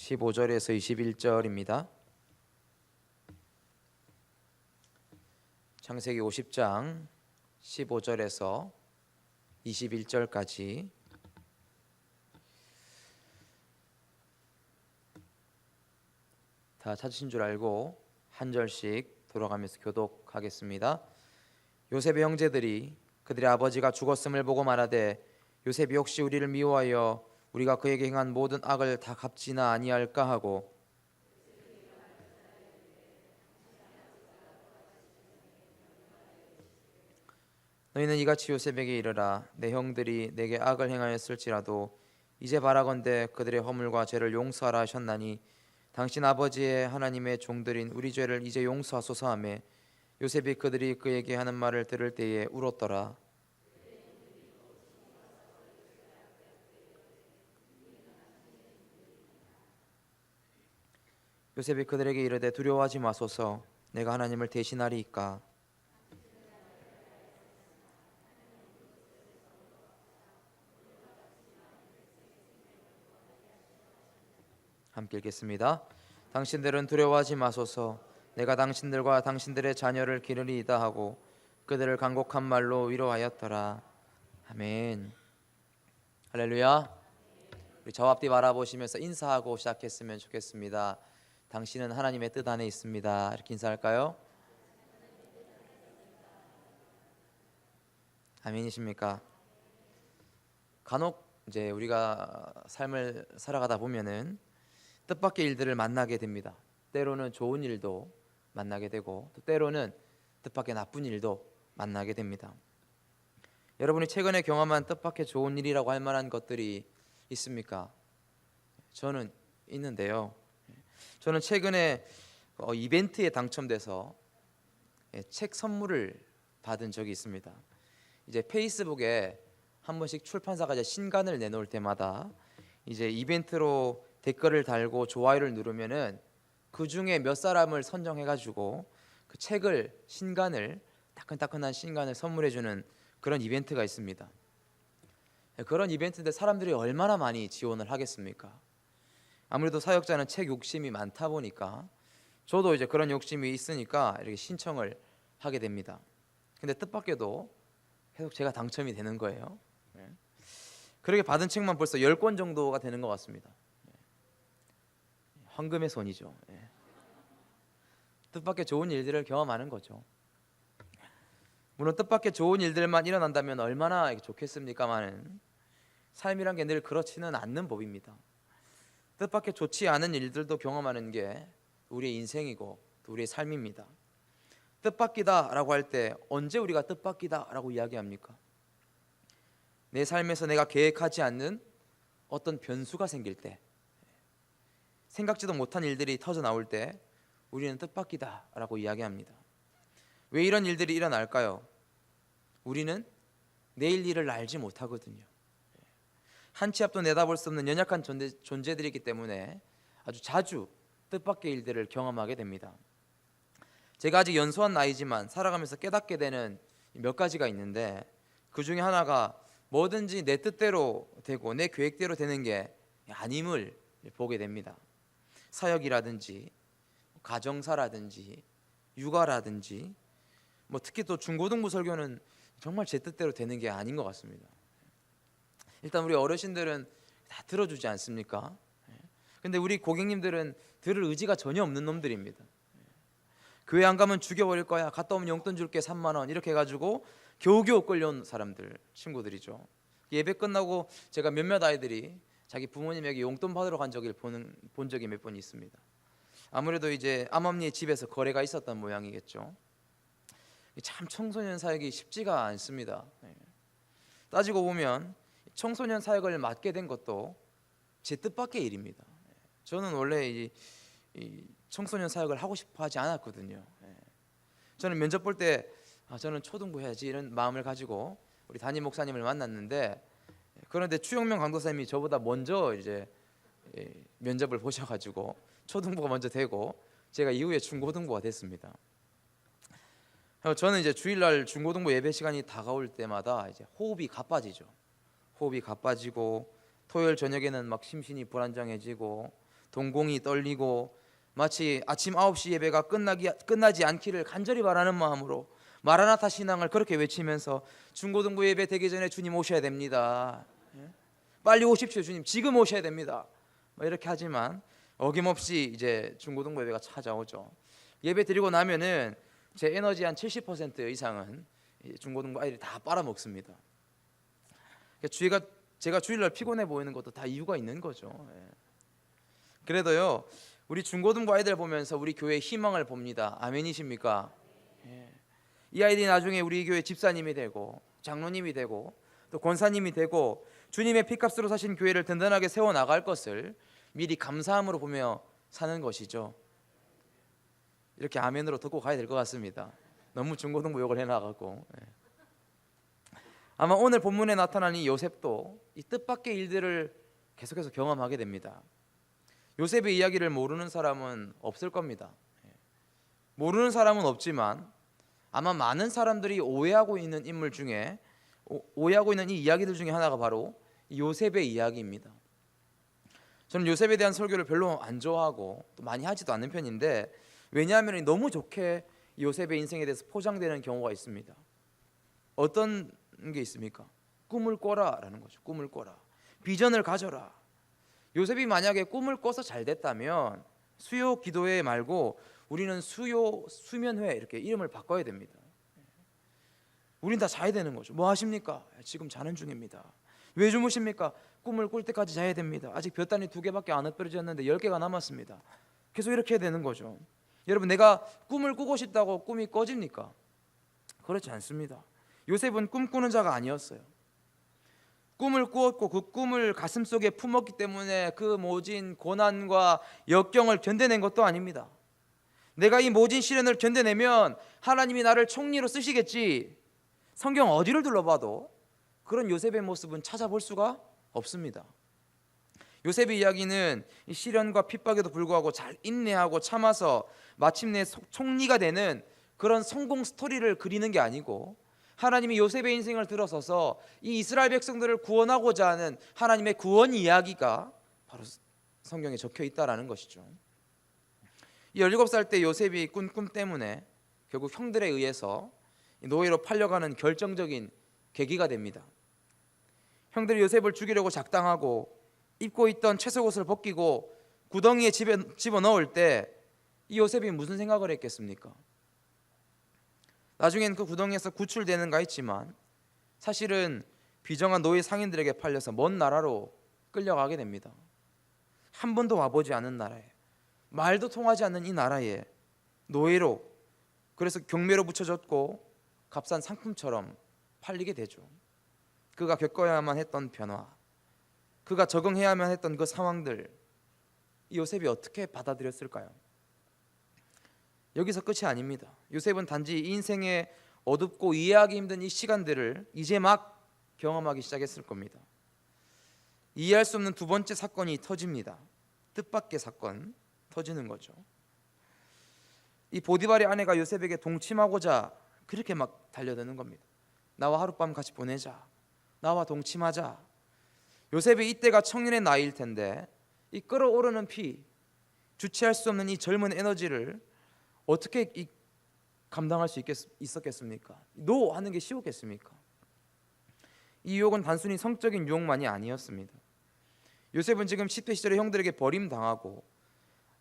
15절에서 21절입니다. 창세기 50장 15절에서 21절까지 다 찾으신 줄 알고 한 절씩 돌아가면서 교독하겠습니다. 요셉의 형제들이 그들의 아버지가 죽었음을 보고 말하되 요셉이 혹시 우리를 미워하여 우리가 그에게 행한 모든 악을 다 갚지나 아니할까 하고 너희는 이같이 요셉에게 이르라 내 형들이 내게 악을 행하였을지라도 이제 바라건대 그들의 허물과 죄를 용서하라 하셨나니 당신 아버지의 하나님의 종들인 우리 죄를 이제 용서하소서 하매 요셉이 그들이 그에게 하는 말을 들을 때에 울었더라. 요셉이 그들에게 이르되 두려워하지 마소서 내가 하나님을 대신하리이까. 함께 읽겠습니다. 당신들은 두려워하지 마소서 내가 당신들과 당신들의 자녀를 기르리이다 하고 그들을 간곡한 말로 위로하였더라. 아멘. 할렐루야. 우리 저 앞뒤 바라보시면서 인사하고 시작했으면 좋겠습니다. 당신은 하나님의 뜻 안에 있습니다. 이렇게 인사할까요? 아멘이십니까? 간혹 이제 우리가 삶을 살아가다 보면은 뜻밖의 일들을 만나게 됩니다. 때로는 좋은 일도 만나게 되고 또 때로는 뜻밖의 나쁜 일도 만나게 됩니다. 여러분이 최근에 경험한 뜻밖의 좋은 일이라고 할 만한 것들이 있습니까? 저는 있는데요. 저는 최근에 이벤트에 당첨돼서 책 선물을 받은 적이 있습니다. 이제 페이스북에 한 번씩 출판사가 이제 신간을 내놓을 때마다 이제 이벤트로 댓글을 달고 좋아요를 누르면은 그 중에 몇 사람을 선정해가지고 그 책을 신간을 따끈따끈한 신간을 선물해주는 그런 이벤트가 있습니다. 그런 이벤트인데 사람들이 얼마나 많이 지원을 하겠습니까? 아무래도 사역자는 책 욕심이 많다 보니까 저도 이제 그런 욕심이 있으니까 이렇게 신청을 하게 됩니다. 근데 뜻밖에도 계속 제가 당첨이 되는 거예요. 그렇게 받은 책만 벌써 10권 정도가 되는 것 같습니다. 황금의 손이죠. 뜻밖의 좋은 일들을 경험하는 거죠. 물론 뜻밖의 좋은 일들만 일어난다면 얼마나 좋겠습니까마는 삶이란 게 늘 그렇지는 않는 법입니다. 뜻밖의 좋지 않은 일들도 경험하는 게 우리의 인생이고 또 우리의 삶입니다. 뜻밖이다라고 할 때 언제 우리가 뜻밖이다라고 이야기합니까? 내 삶에서 내가 계획하지 않는 어떤 변수가 생길 때, 생각지도 못한 일들이 터져 나올 때 우리는 뜻밖이다라고 이야기합니다. 왜 이런 일들이 일어날까요? 우리는 내일 일을 알지 못하거든요. 한 치 앞도 내다볼 수 없는 연약한 존재들이기 때문에 아주 자주 뜻밖의 일들을 경험하게 됩니다. 제가 아직 연소한 나이지만 살아가면서 깨닫게 되는 몇 가지가 있는데 그 중에 하나가 뭐든지 내 뜻대로 되고 내 계획대로 되는 게 아님을 보게 됩니다. 사역이라든지 가정사라든지 육아라든지 특히 또 중고등부 설교는 정말 제 뜻대로 되는 게 아닌 것 같습니다. 일단 우리 어르신들은 다 들어주지 않습니까? 근데 우리 고객님들은 들을 의지가 전혀 없는 놈들입니다. 교회 안 가면 죽여버릴 거야, 갔다 오면 용돈 줄게 3만 원 이렇게 해가지고 겨우겨우 끌려온 사람들, 친구들이죠. 예배 끝나고 제가 몇몇 아이들이 자기 부모님에게 용돈 받으러 간 적을 본 적이 몇 번 있습니다. 아무래도 이제 암암리의 집에서 거래가 있었던 모양이겠죠. 참 청소년 사역이 쉽지가 않습니다. 따지고 보면 청소년 사역을 맡게 된 것도 제 뜻밖의 일입니다. 저는 원래 이 청소년 사역을 하고 싶어 하지 않았거든요. 저는 면접 볼 때 저는 초등부 해야지 이런 마음을 가지고 우리 담임 목사님을 만났는데 그런데 추영명 강도사님이 저보다 먼저 이제 면접을 보셔가지고 초등부가 먼저 되고 제가 이후에 중고등부가 됐습니다. 저는 이제 주일날 중고등부 예배 시간이 다가올 때마다 이제 호흡이 가빠지죠. 호흡이 가빠지고 토요일 저녁에는 막 심신이 불안정해지고 동공이 떨리고 마치 아침 9시 예배가 끝나지 않기를 간절히 바라는 마음으로 마라나타 신앙을 그렇게 외치면서 중고등부 예배 되기 전에 주님 오셔야 됩니다. 빨리 오십시오 주님, 지금 오셔야 됩니다. 이렇게 하지만 어김없이 이제 중고등부 예배가 찾아오죠. 예배 드리고 나면은 제 에너지 한 70% 이상은 중고등부 아이들이 다 빨아먹습니다. 제가 주일날 피곤해 보이는 것도 다 이유가 있는 거죠. 그래도요, 우리 중고등부 아이들 보면서 우리 교회의 희망을 봅니다. 아멘이십니까? 이 아이들이 나중에 우리 교회 집사님이 되고 장로님이 되고 또 권사님이 되고 주님의 피값으로 사신 교회를 든든하게 세워나갈 것을 미리 감사함으로 보며 사는 것이죠. 이렇게 아멘으로 듣고 가야 될 것 같습니다. 너무 중고등부 욕을 해나가고. 아마 오늘 본문에 나타난 이 요셉도 이 뜻밖의 일들을 계속해서 경험하게 됩니다. 요셉의 이야기를 모르는 사람은 없을 겁니다. 모르는 사람은 없지만 아마 많은 사람들이 오해하고 있는 인물 중에 오해하고 있는 이 이야기들 중에 하나가 바로 요셉의 이야기입니다. 저는 요셉에 대한 설교를 별로 안 좋아하고 또 많이 하지도 않는 편인데, 왜냐하면 너무 좋게 요셉의 인생에 대해서 포장되는 경우가 있습니다. 어떤 게 있습니까? 꿈을 꿔라라는 거죠. 꿈을 꿔라, 비전을 가져라. 요셉이 만약에 꿈을 꿔서 잘 됐다면 수요 기도회 말고 우리는 수면회 이렇게 이름을 바꿔야 됩니다. 우린 다 자야 되는 거죠. 뭐 하십니까? 지금 자는 중입니다. 왜 주무십니까? 꿈을 꿀 때까지 자야 됩니다. 아직 볕단이 2개밖에 안 흩어졌는데 10개가 남았습니다. 계속 이렇게 해야 되는 거죠. 여러분, 내가 꿈을 꾸고 싶다고 꿈이 꺼집니까? 그렇지 않습니다. 요셉은 꿈꾸는 자가 아니었어요. 꿈을 꾸었고 그 꿈을 가슴속에 품었기 때문에 그 모진 고난과 역경을 견뎌낸 것도 아닙니다. 내가 이 모진 시련을 견뎌내면 하나님이 나를 총리로 쓰시겠지. 성경 어디를 둘러봐도 그런 요셉의 모습은 찾아볼 수가 없습니다. 요셉의 이야기는 이 시련과 핍박에도 불구하고 잘 인내하고 참아서 마침내 총리가 되는 그런 성공 스토리를 그리는 게 아니고, 하나님이 요셉의 인생을 들어서서 이 이스라엘 백성들을 구원하고자 하는 하나님의 구원 이야기가 바로 성경에 적혀 있다라는 것이죠. 17살 때 요셉이 꾼 꿈 때문에 결국 형들에 의해서 노예로 팔려가는 결정적인 계기가 됩니다. 형들이 요셉을 죽이려고 작당하고 입고 있던 채속옷을 벗기고 구덩이에 집어넣을 때 이 요셉이 무슨 생각을 했겠습니까? 나중엔 그 구덩이에서 구출되는가 했지만 사실은 비정한 노예 상인들에게 팔려서 먼 나라로 끌려가게 됩니다. 한 번도 와보지 않은 나라에, 말도 통하지 않는 이 나라에 노예로, 그래서 경매로 붙여졌고 값싼 상품처럼 팔리게 되죠. 그가 겪어야만 했던 변화, 그가 적응해야만 했던 그 상황들, 이 요셉이 어떻게 받아들였을까요? 여기서 끝이 아닙니다. 요셉은 단지 인생의 어둡고 이해하기 힘든 이 시간들을 이제 막 경험하기 시작했을 겁니다. 이해할 수 없는 두 번째 사건이 터집니다. 뜻밖의 사건 터지는 거죠. 이 보디발의 아내가 요셉에게 동침하고자 그렇게 막 달려드는 겁니다. 나와 하룻밤 같이 보내자, 나와 동침하자. 요셉이 이때가 청년의 나이일 텐데 이 끓어오르는 피, 주체할 수 없는 이 젊은 에너지를 어떻게 감당할 수 있었겠습니까? 노 하는 게 쉬웠겠습니까? 이 유혹은 단순히 성적인 유혹만이 아니었습니다. 요셉은 지금 10대 시절에 형들에게 버림당하고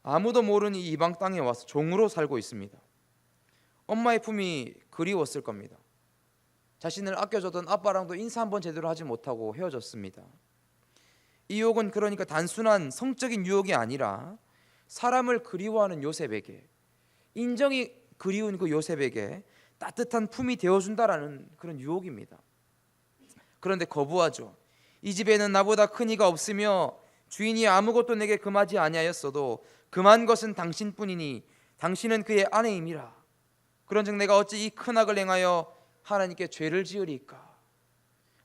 아무도 모르는 이 이방 땅에 와서 종으로 살고 있습니다. 엄마의 품이 그리웠을 겁니다. 자신을 아껴줬던 아빠랑도 인사 한번 제대로 하지 못하고 헤어졌습니다. 이 유혹은 그러니까 단순한 성적인 유혹이 아니라 사람을 그리워하는 요셉에게, 인정이 그리운 그 요셉에게 따뜻한 품이 되어준다라는 그런 유혹입니다. 그런데 거부하죠. 이 집에는 나보다 큰 이가 없으며 주인이 아무것도 내게 금하지 아니하였어도 금한 것은 당신뿐이니 당신은 그의 아내임이라. 그런즉 내가 어찌 이 큰 악을 행하여 하나님께 죄를 지으리까.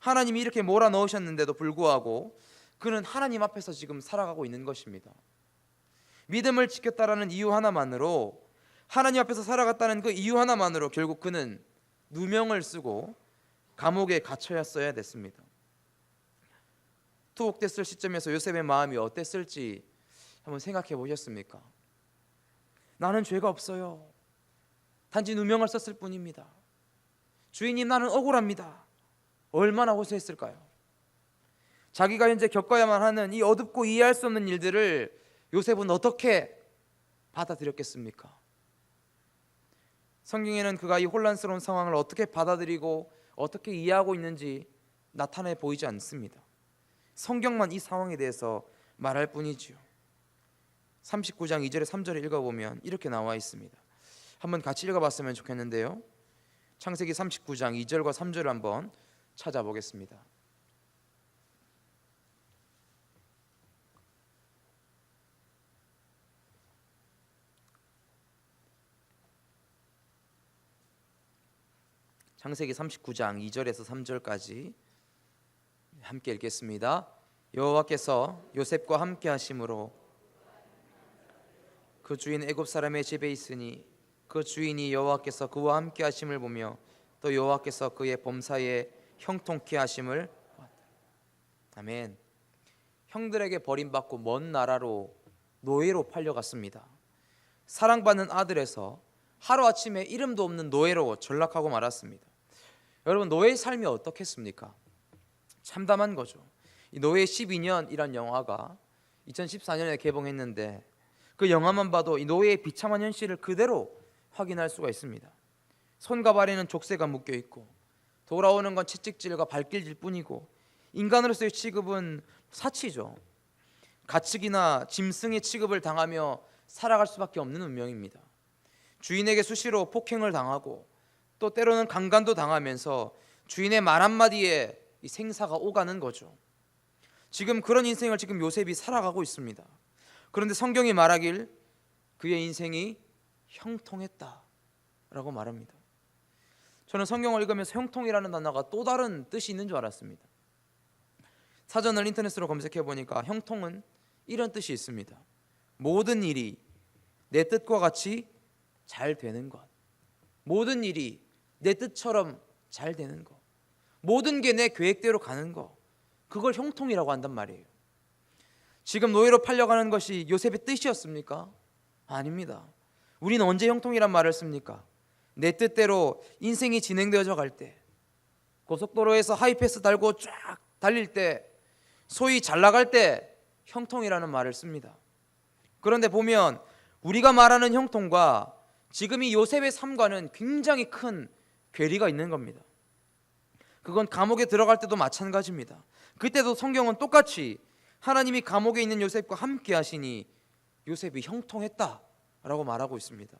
하나님이 이렇게 몰아넣으셨는데도 불구하고 그는 하나님 앞에서 지금 살아가고 있는 것입니다. 믿음을 지켰다라는 이유 하나만으로, 하나님 앞에서 살아갔다는 그 이유 하나만으로 결국 그는 누명을 쓰고 감옥에 갇혀야 됐습니다. 투옥됐을 시점에서 요셉의 마음이 어땠을지 한번 생각해 보셨습니까? 나는 죄가 없어요. 단지 누명을 썼을 뿐입니다. 주인님, 나는 억울합니다. 얼마나 호소했을까요? 자기가 현재 겪어야만 하는 이 어둡고 이해할 수 없는 일들을 요셉은 어떻게 받아들였겠습니까? 성경에는 그가 이 혼란스러운 상황을 어떻게 받아들이고 어떻게 이해하고 있는지 나타내 보이지 않습니다. 성경만 이 상황에 대해서 말할 뿐이지요. 39장 2절에 3절을 읽어보면 이렇게 나와 있습니다. 한번 같이 읽어봤으면 좋겠는데요. 창세기 39장 2절과 3절을 한번 찾아보겠습니다. 창세기 39장 2절에서 3절까지 함께 읽겠습니다. 여호와께서 요셉과 함께 하심으로 그 주인 애굽 사람의 집에 있으니 그 주인이 여호와께서 그와 함께 하심을 보며 또 여호와께서 그의 범사에 형통케 하심을 보았다. 아멘. 형들에게 버림받고 먼 나라로 노예로 팔려갔습니다. 사랑받는 아들에서 하루아침에 이름도 없는 노예로 전락하고 말았습니다. 여러분, 노예의 삶이 어떻겠습니까? 참담한 거죠. 이 노예 12년이란 영화가 2014년에 개봉했는데 그 영화만 봐도 이 노예의 비참한 현실을 그대로 확인할 수가 있습니다. 손과 발에는 족쇄가 묶여 있고 돌아오는 건 채찍질과 발길질 뿐이고 인간으로서의 취급은 사치죠. 가축이나 짐승의 취급을 당하며 살아갈 수밖에 없는 운명입니다. 주인에게 수시로 폭행을 당하고 또 때로는 강간도 당하면서 주인의 말 한마디에 이 생사가 오가는 거죠. 지금 그런 인생을 지금 요셉이 살아가고 있습니다. 그런데 성경이 말하길 그의 인생이 형통했다라고 말합니다. 저는 성경을 읽으면서 형통이라는 단어가 또 다른 뜻이 있는 줄 알았습니다. 사전을 인터넷으로 검색해 보니까 형통은 이런 뜻이 있습니다. 모든 일이 내 뜻과 같이 잘 되는 것, 모든 일이 내 뜻처럼 잘 되는 것, 모든 게 내 계획대로 가는 것, 그걸 형통이라고 한단 말이에요. 지금 노예로 팔려가는 것이 요셉의 뜻이었습니까? 아닙니다. 우리는 언제 형통이란 말을 씁니까? 내 뜻대로 인생이 진행되어져 갈 때, 고속도로에서 하이패스 달고 쫙 달릴 때, 소위 잘 나갈 때 형통이라는 말을 씁니다. 그런데 보면 우리가 말하는 형통과 지금 이 요셉의 삶과는 굉장히 큰 괴리가 있는 겁니다. 그건 감옥에 들어갈 때도 마찬가지입니다. 그때도 성경은 똑같이 하나님이 감옥에 있는 요셉과 함께 하시니 요셉이 형통했다라고 말하고 있습니다.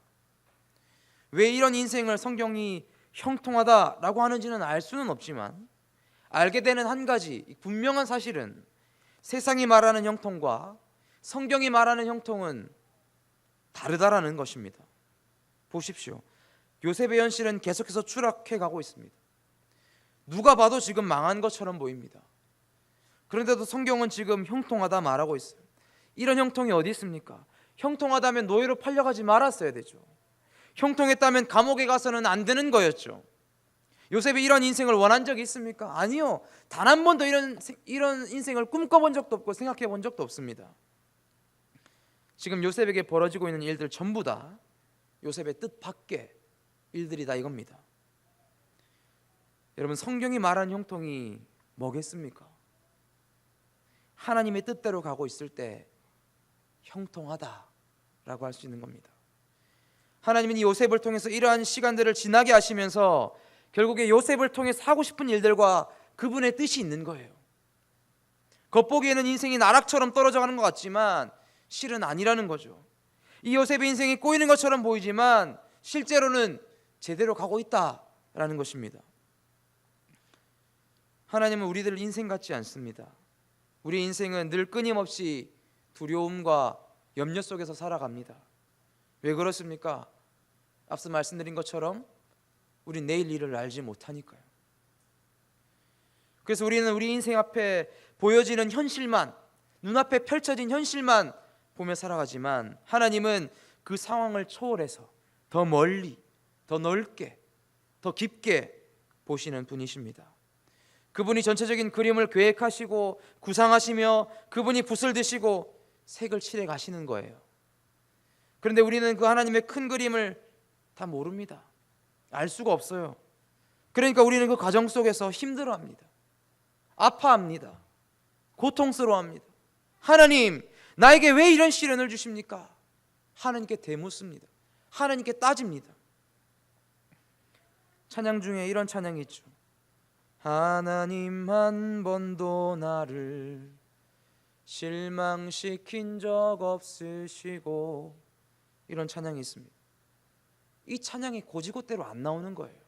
왜 이런 인생을 성경이 형통하다라고 하는지는 알 수는 없지만 알게 되는 한 가지 분명한 사실은 세상이 말하는 형통과 성경이 말하는 형통은 다르다라는 것입니다. 보십시오. 요셉의 현실은 계속해서 추락해 가고 있습니다. 누가 봐도 지금 망한 것처럼 보입니다. 그런데도 성경은 지금 형통하다 말하고 있어요. 이런 형통이 어디 있습니까? 형통하다면 노예로 팔려가지 말았어야 되죠. 형통했다면 감옥에 가서는 안 되는 거였죠. 요셉이 이런 인생을 원한 적이 있습니까? 아니요. 단 한 번도 이런 인생을 꿈꿔본 적도 없고 생각해 본 적도 없습니다. 지금 요셉에게 벌어지고 있는 일들 전부 다 요셉의 뜻 밖의 일들이다 이겁니다. 여러분, 성경이 말하는 형통이 뭐겠습니까? 하나님의 뜻대로 가고 있을 때 형통하다라고 할 수 있는 겁니다. 하나님은 이 요셉을 통해서 이러한 시간들을 지나게 하시면서 결국에 요셉을 통해 하고 싶은 일들과 그분의 뜻이 있는 거예요. 겉보기에는 인생이 나락처럼 떨어져 가는 것 같지만 실은 아니라는 거죠. 이 요셉의 인생이 꼬이는 것처럼 보이지만 실제로는 제대로 가고 있다라는 것입니다. 하나님은 우리들 인생 같지 않습니다. 우리 인생은 늘 끊임없이 두려움과 염려 속에서 살아갑니다. 왜 그렇습니까? 앞서 말씀드린 것처럼 우리 내일 일을 알지 못하니까요. 그래서 우리는 우리 인생 앞에 보여지는 현실만, 눈앞에 펼쳐진 현실만 보며 살아가지만 하나님은 그 상황을 초월해서 더 멀리, 더 넓게, 더 깊게 보시는 분이십니다. 그분이 전체적인 그림을 계획하시고 구상하시며 그분이 붓을 드시고 색을 칠해 가시는 거예요. 그런데 우리는 그 하나님의 큰 그림을 다 모릅니다. 알 수가 없어요. 그러니까 우리는 그 과정 속에서 힘들어합니다. 아파합니다. 고통스러워합니다. 하나님, 나에게 왜 이런 시련을 주십니까? 하나님께 되묻습니다. 하나님께 따집니다. 찬양 중에 이런 찬양이 있죠. 하나님 한 번도 나를 실망시킨 적 없으시고, 이런 찬양이 있습니다. 이 찬양이 고지고대로 안 나오는 거예요.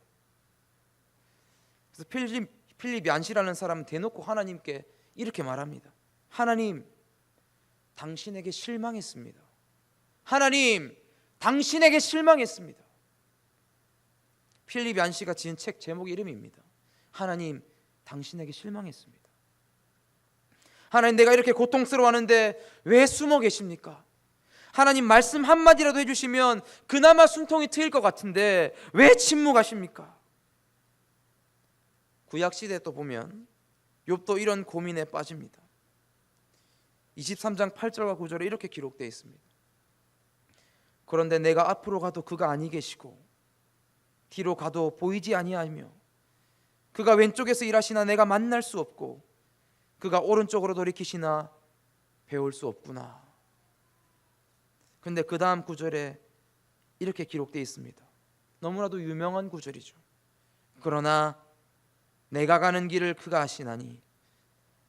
그래서 필립 얀시라는 사람은 대놓고 하나님께 이렇게 말합니다. 하나님, 당신에게 실망했습니다. 하나님, 당신에게 실망했습니다. 필립 얀시가 지은 책 제목 이름입니다. 하나님, 당신에게 실망했습니다. 하나님, 내가 이렇게 고통스러워하는데 왜 숨어 계십니까? 하나님, 말씀 한마디라도 해주시면 그나마 숨통이 트일 것 같은데 왜 침묵하십니까? 구약시대에 또 보면 욥도 이런 고민에 빠집니다. 23장 8절과 9절에 이렇게 기록되어 있습니다. 그런데 내가 앞으로 가도 그가 아니 계시고 뒤로 가도 보이지 아니하며 그가 왼쪽에서 일하시나 내가 만날 수 없고 그가 오른쪽으로 돌이키시나 배울 수 없구나. 그런데 그 다음 구절에 이렇게 기록되어 있습니다. 너무나도 유명한 구절이죠. 그러나 내가 가는 길을 그가 아시나니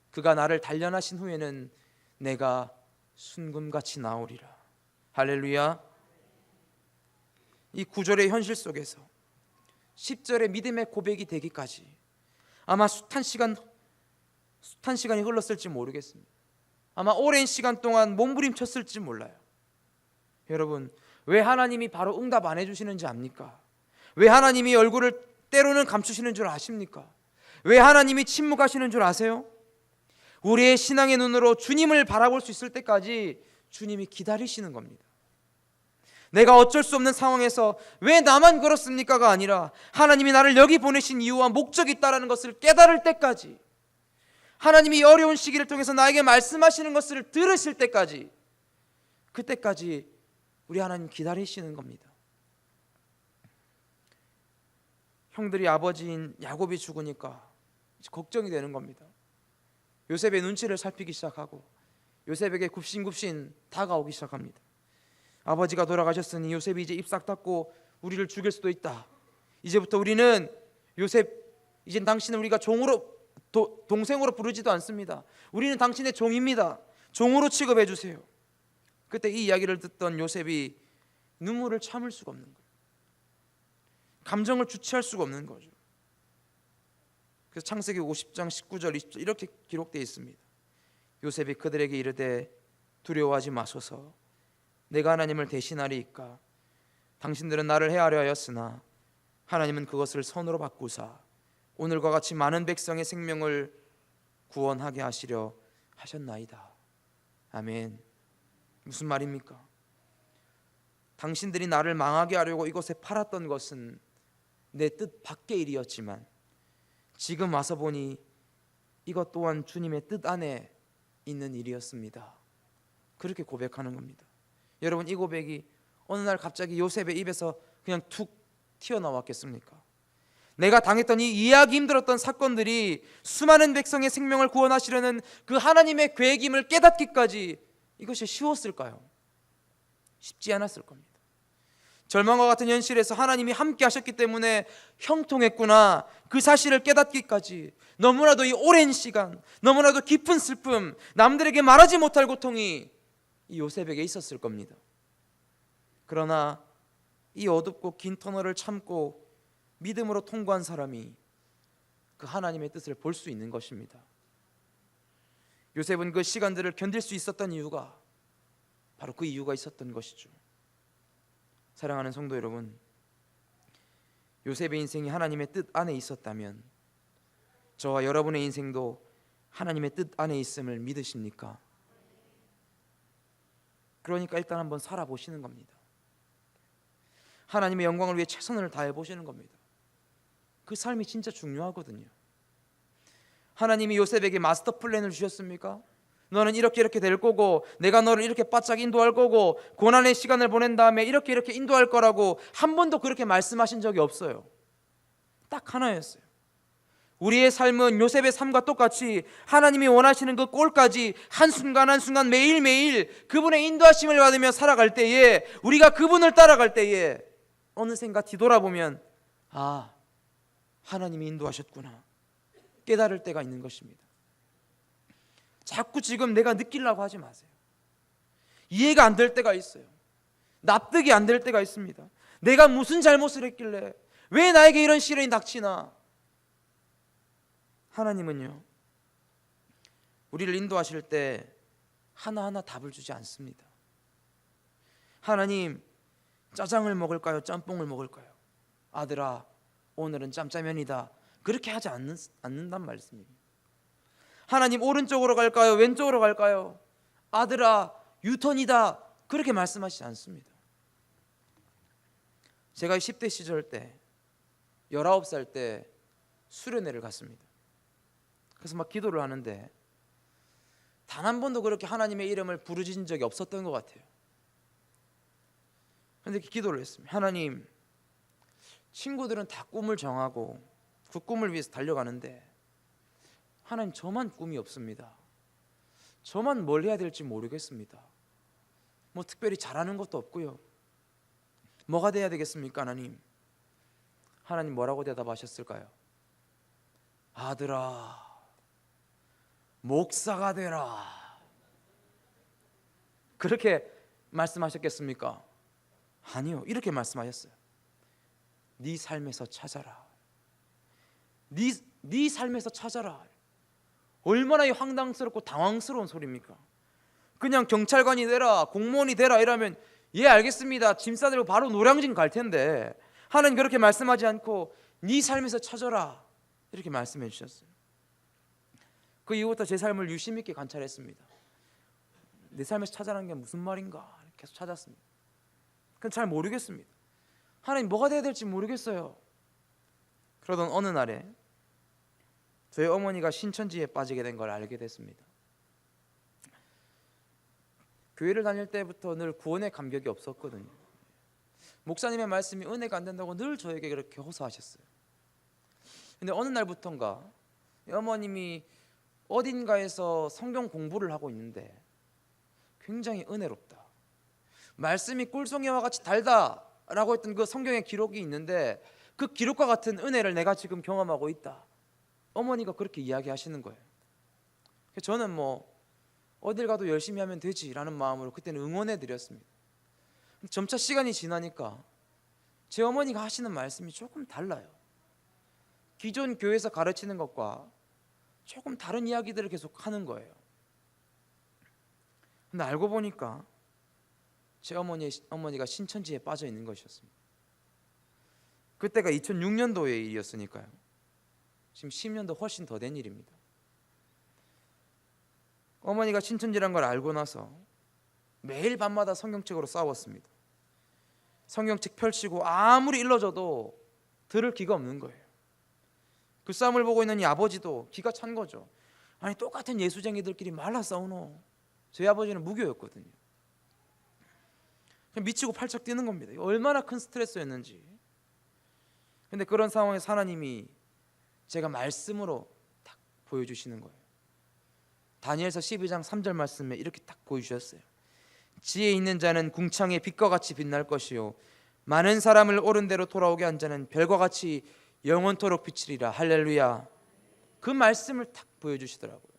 그가 나를 단련하신 후에는 내가 순금같이 나오리라. 할렐루야. 이 구절의 현실 속에서 10절의 믿음의 고백이 되기까지 아마 숱한 시간이 흘렀을지 모르겠습니다. 아마 오랜 시간 동안 몸부림쳤을지 몰라요. 여러분, 왜 하나님이 바로 응답 안 해주시는지 압니까? 왜 하나님이 얼굴을 때로는 감추시는 줄 아십니까? 왜 하나님이 침묵하시는 줄 아세요? 우리의 신앙의 눈으로 주님을 바라볼 수 있을 때까지 주님이 기다리시는 겁니다. 내가 어쩔 수 없는 상황에서 왜 나만 그렇습니까가 아니라 하나님이 나를 여기 보내신 이유와 목적이 있다는 것을 깨달을 때까지, 하나님이 어려운 시기를 통해서 나에게 말씀하시는 것을 들으실 때까지, 그때까지 우리 하나님 기다리시는 겁니다. 형들이 아버지인 야곱이 죽으니까 걱정이 되는 겁니다. 요셉의 눈치를 살피기 시작하고 요셉에게 굽신굽신 다가오기 시작합니다. 아버지가 돌아가셨으니 요셉이 이제 입 싹 닫고 우리를 죽일 수도 있다. 이제부터 우리는 요셉, 이젠 당신은 우리가 종으로 동생으로 부르지도 않습니다. 우리는 당신의 종입니다. 종으로 취급해 주세요. 그때 이 이야기를 듣던 요셉이 눈물을 참을 수가 없는 거예요. 감정을 주체할 수가 없는 거죠. 그래서 창세기 50장 19절 20절 이렇게 기록되어 있습니다. 요셉이 그들에게 이르되 두려워하지 마소서, 내가 하나님을 대신하리이까. 당신들은 나를 해하려 하였으나 하나님은 그것을 선으로 바꾸사 오늘과 같이 많은 백성의 생명을 구원하게 하시려 하셨나이다. 아멘. 무슨 말입니까? 당신들이 나를 망하게 하려고 이곳에 팔았던 것은 내 뜻 밖의 일이었지만 지금 와서 보니 이것 또한 주님의 뜻 안에 있는 일이었습니다. 그렇게 고백하는 겁니다. 여러분, 이 고백이 어느 날 갑자기 요셉의 입에서 그냥 툭 튀어나왔겠습니까? 내가 당했던 이 이해하기 힘들었던 사건들이 수많은 백성의 생명을 구원하시려는 그 하나님의 계획임을 깨닫기까지 이것이 쉬웠을까요? 쉽지 않았을 겁니다. 절망과 같은 현실에서 하나님이 함께 하셨기 때문에 형통했구나, 그 사실을 깨닫기까지 너무나도 이 오랜 시간, 너무나도 깊은 슬픔, 남들에게 말하지 못할 고통이 이 요셉에게 있었을 겁니다. 그러나 이 어둡고 긴 터널을 참고 믿음으로 통과한 사람이 그 하나님의 뜻을 볼 수 있는 것입니다. 요셉은 그 시간들을 견딜 수 있었던 이유가 바로 그 이유가 있었던 것이죠. 사랑하는 성도 여러분, 요셉의 인생이 하나님의 뜻 안에 있었다면 저와 여러분의 인생도 하나님의 뜻 안에 있음을 믿으십니까? 그러니까 일단 한번 살아보시는 겁니다. 하나님의 영광을 위해 최선을 다해 보시는 겁니다. 그 삶이 진짜 중요하거든요. 하나님이 요셉에게 마스터 플랜을 주셨습니까? 너는 이렇게 이렇게 될 거고, 내가 너를 이렇게 바짝 인도할 거고, 고난의 시간을 보낸 다음에 이렇게 이렇게 인도할 거라고 한 번도 그렇게 말씀하신 적이 없어요. 딱 하나였어요. 우리의 삶은 요셉의 삶과 똑같이 하나님이 원하시는 그 꼴까지 한순간 한순간 매일매일 그분의 인도하심을 받으며 살아갈 때에, 우리가 그분을 따라갈 때에 어느샌가 뒤돌아보면 아, 하나님이 인도하셨구나 깨달을 때가 있는 것입니다. 자꾸 지금 내가 느끼려고 하지 마세요. 이해가 안 될 때가 있어요. 납득이 안 될 때가 있습니다. 내가 무슨 잘못을 했길래 왜 나에게 이런 시련이 닥치나. 하나님은요, 우리를 인도하실 때 하나하나 답을 주지 않습니다. 하나님, 짜장을 먹을까요? 짬뽕을 먹을까요? 아들아, 오늘은 짬짜면이다. 그렇게 하지 않는단 말씀입니다. 하나님, 오른쪽으로 갈까요? 왼쪽으로 갈까요? 아들아, 유턴이다. 그렇게 말씀하시지 않습니다. 제가 10대 시절 때 19살 때 수련회를 갔습니다. 그래서 막 기도를 하는데 단 한 번도 그렇게 하나님의 이름을 부르짖은 적이 없었던 것 같아요. 그런데 이렇게 기도를 했습니다. 하나님, 친구들은 다 꿈을 정하고 그 꿈을 위해서 달려가는데 하나님, 저만 꿈이 없습니다. 저만 뭘 해야 될지 모르겠습니다. 뭐 특별히 잘하는 것도 없고요. 뭐가 돼야 되겠습니까, 하나님? 하나님 뭐라고 대답하셨을까요? 아들아, 목사가 되라. 그렇게 말씀하셨겠습니까? 아니요, 이렇게 말씀하셨어요. 네 삶에서 찾아라. 네 삶에서 찾아라. 얼마나 황당스럽고 당황스러운 소리입니까? 그냥 경찰관이 되라, 공무원이 되라 이러면 예, 알겠습니다, 짐 싸들고 바로 노량진 갈 텐데, 하나님 그렇게 말씀하지 않고 네 삶에서 찾아라 이렇게 말씀해 주셨어요. 그 이후부터 제 삶을 유심 있게 관찰했습니다. 내 삶에서 찾아라는 게 무슨 말인가 계속 찾았습니다. 그건 잘 모르겠습니다. 하나님, 뭐가 돼야 될지 모르겠어요. 그러던 어느 날에 저희 어머니가 신천지에 빠지게 된 걸 알게 됐습니다. 교회를 다닐 때부터 늘 구원의 감격이 없었거든요. 목사님의 말씀이 은혜가 안 된다고 늘 저에게 그렇게 호소하셨어요. 근데 어느 날부턴가 어머님이 어딘가에서 성경 공부를 하고 있는데 굉장히 은혜롭다, 말씀이 꿀송이와 같이 달다라고 했던 그 성경의 기록이 있는데 그 기록과 같은 은혜를 내가 지금 경험하고 있다, 어머니가 그렇게 이야기하시는 거예요. 저는 뭐 어딜 가도 열심히 하면 되지라는 마음으로 그때는 응원해 드렸습니다. 점차 시간이 지나니까 제 어머니가 하시는 말씀이 조금 달라요. 기존 교회에서 가르치는 것과 조금 다른 이야기들을 계속 하는 거예요. 근데 알고 보니까 제 어머니가 신천지에 빠져 있는 것이었습니다. 그때가 2006년도의 일이었으니까요. 지금 10년도 훨씬 더 된 일입니다. 어머니가 신천지란 걸 알고 나서 매일 밤마다 성경책으로 싸웠습니다. 성경책 펼치고 아무리 일러줘도 들을 기가 없는 거예요. 그 싸움을 보고 있는 이 아버지도 기가 찬 거죠. 아니, 똑같은 예수쟁이들끼리 말라 싸우노. 저희 아버지는 무교였거든요. 그냥 미치고 팔짝 뛰는 겁니다. 얼마나 큰 스트레스였는지. 근데 그런 상황에서 하나님이 제가 말씀으로 딱 보여주시는 거예요. 다니엘서 12장 3절 말씀에 이렇게 딱 보여주셨어요. 지혜 있는 자는 궁창의 빛과 같이 빛날 것이요 많은 사람을 옳은 대로 돌아오게 한 자는 별과 같이 영원토록 비치리라. 할렐루야. 그 말씀을 딱 보여주시더라고요.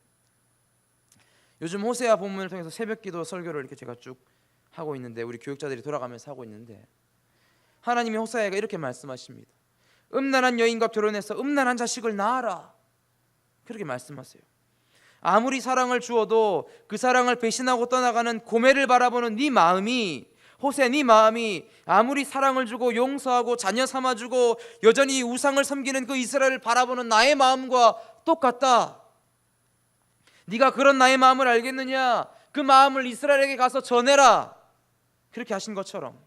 요즘 호세아 본문을 통해서 새벽기도 설교를 이렇게 제가 쭉 하고 있는데, 우리 교육자들이 돌아가면서 하고 있는데, 하나님이 호세아가 이렇게 말씀하십니다. 음란한 여인과 결혼해서 음란한 자식을 낳아라. 그렇게 말씀하세요. 아무리 사랑을 주어도 그 사랑을 배신하고 떠나가는 고멜을 바라보는 네 마음이, 호세, 네 마음이 아무리 사랑을 주고 용서하고 자녀 삼아주고 여전히 우상을 섬기는 그 이스라엘을 바라보는 나의 마음과 똑같다. 네가 그런 나의 마음을 알겠느냐? 그 마음을 이스라엘에게 가서 전해라. 그렇게 하신 것처럼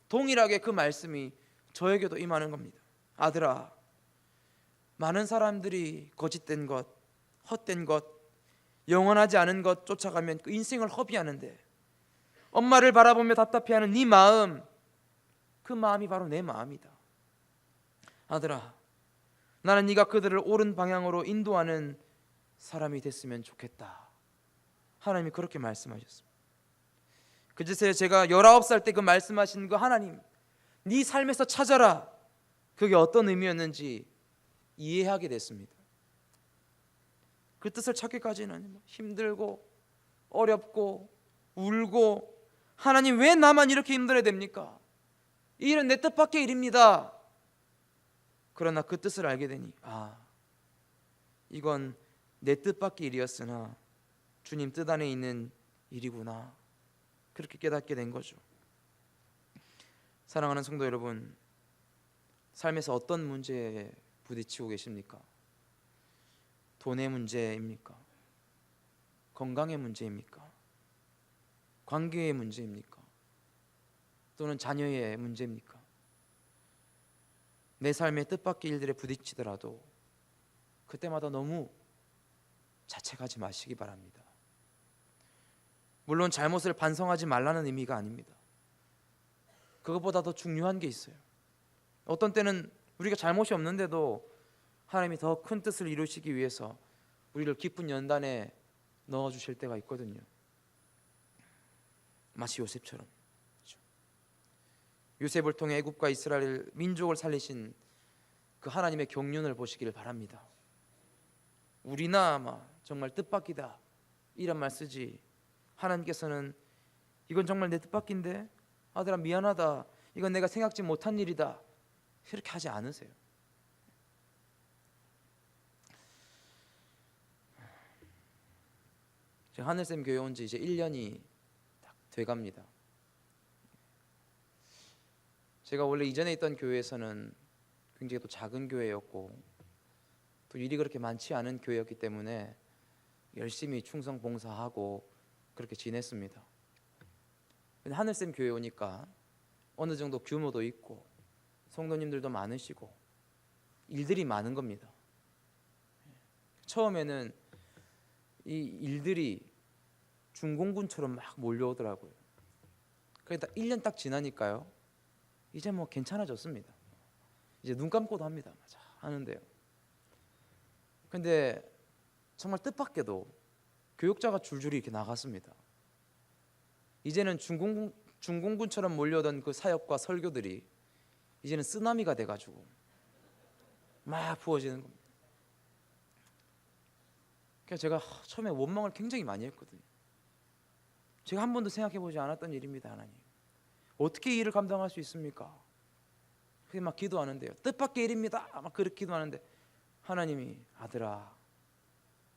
동일하게 그 말씀이 저에게도 임하는 겁니다. 아들아, 많은 사람들이 거짓된 것, 헛된 것, 영원하지 않은 것 쫓아가면 그 인생을 허비하는데, 엄마를 바라보며 답답해하는 네 마음, 그 마음이 바로 내 마음이다. 아들아, 나는 네가 그들을 옳은 방향으로 인도하는 사람이 됐으면 좋겠다. 하나님이 그렇게 말씀하셨습니다. 그제서야 제가 19살 때 그 말씀하신 그 하나님, 네 삶에서 찾아라, 그게 어떤 의미였는지 이해하게 됐습니다. 그 뜻을 찾기까지는 힘들고 어렵고 울고, 하나님 왜 나만 이렇게 힘들어야 됩니까? 이 일은 내 뜻밖의 일입니다. 그러나 그 뜻을 알게 되니, 이건 내 뜻밖의 일이었으나 주님 뜻 안에 있는 일이구나, 그렇게 깨닫게 된 거죠. 사랑하는 성도 여러분, 삶에서 어떤 문제에 부딪히고 계십니까? 돈의 문제입니까? 건강의 문제입니까? 관계의 문제입니까? 또는 자녀의 문제입니까? 내 삶의 뜻밖의 일들에 부딪히더라도 그때마다 너무 자책하지 마시기 바랍니다. 물론 잘못을 반성하지 말라는 의미가 아닙니다. 그것보다 더 중요한 게 있어요. 어떤 때는 우리가 잘못이 없는데도 하나님이 더 큰 뜻을 이루시기 위해서 우리를 깊은 연단에 넣어주실 때가 있거든요. 마치 요셉처럼. 요셉을 통해 애굽과 이스라엘 민족을 살리신 그 하나님의 경륜을 보시기를 바랍니다. 우리나 아마 정말 뜻밖이다 이런 말 쓰지, 하나님께서는 이건 정말 내 뜻밖인데 아들아 미안하다, 이건 내가 생각지 못한 일이다, 이렇게 하지 않으세요. 제가 하늘샘 교회 온 지 이제 1년이 딱 돼갑니다. 제가 원래 이전에 있던 교회에서는 굉장히 또 작은 교회였고 또 일이 그렇게 많지 않은 교회였기 때문에 열심히 충성 봉사하고 그렇게 지냈습니다. 근데 하늘샘 교회 오니까 어느 정도 규모도 있고 성도님들도 많으시고 일들이 많은 겁니다. 처음에는 이 일들이 중공군처럼 막 몰려오더라고요. 그러니까 1년 딱 지나니까요, 이제 뭐 괜찮아졌습니다. 이제 눈 감고도 합니다. 맞아 하는데요. 근데 정말 뜻밖에도 교육자가 줄줄이 이렇게 나갔습니다. 이제는 중공군처럼 몰려오던 그 사역과 설교들이 이제는 쓰나미가 돼가지고 막 부어지는 겁니다. 그래서 제가 처음에 원망을 굉장히 많이 했거든요. 제가 한 번도 생각해보지 않았던 일입니다. 하나님, 어떻게 이 일을 감당할 수 있습니까? 그게 막 기도하는데요, 뜻밖의 일입니다, 막 그렇게 기도하는데 하나님이 아들아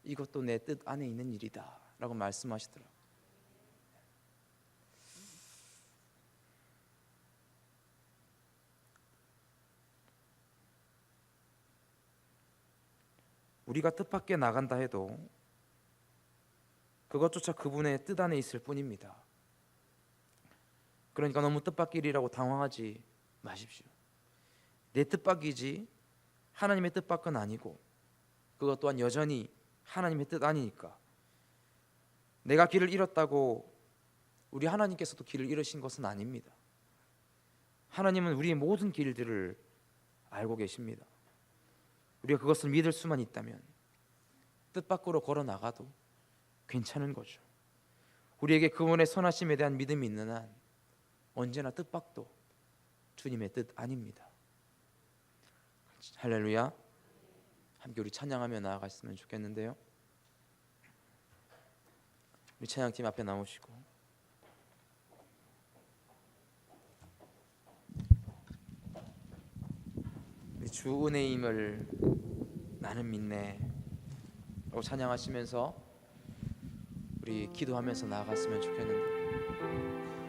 이것도 내 뜻 안에 있는 일이다 라고 말씀하시더라고요. 우리가 뜻밖에 나간다 해도 그것조차 그분의 뜻 안에 있을 뿐입니다. 그러니까 너무 뜻밖의 일이라고 당황하지 마십시오. 내 뜻밖이지 하나님의 뜻밖은 아니고 그것 또한 여전히 하나님의 뜻 아니니까. 내가 길을 잃었다고 우리 하나님께서도 길을 잃으신 것은 아닙니다. 하나님은 우리의 모든 길들을 알고 계십니다. 우리가 그것을 믿을 수만 있다면 뜻 밖으로 걸어 나가도 괜찮은 거죠. 우리에게 그분의 선하심에 대한 믿음이 있는 한 언제나 뜻밖도 주님의 뜻 아닙니다. 할렐루야. 함께 우리 찬양하며 나아갔으면 좋겠는데요. 우리 찬양팀 앞에 나오시고 주 은혜임을 나는 믿네 라고 찬양하시면서 우리 기도하면서 나아갔으면 좋겠는데,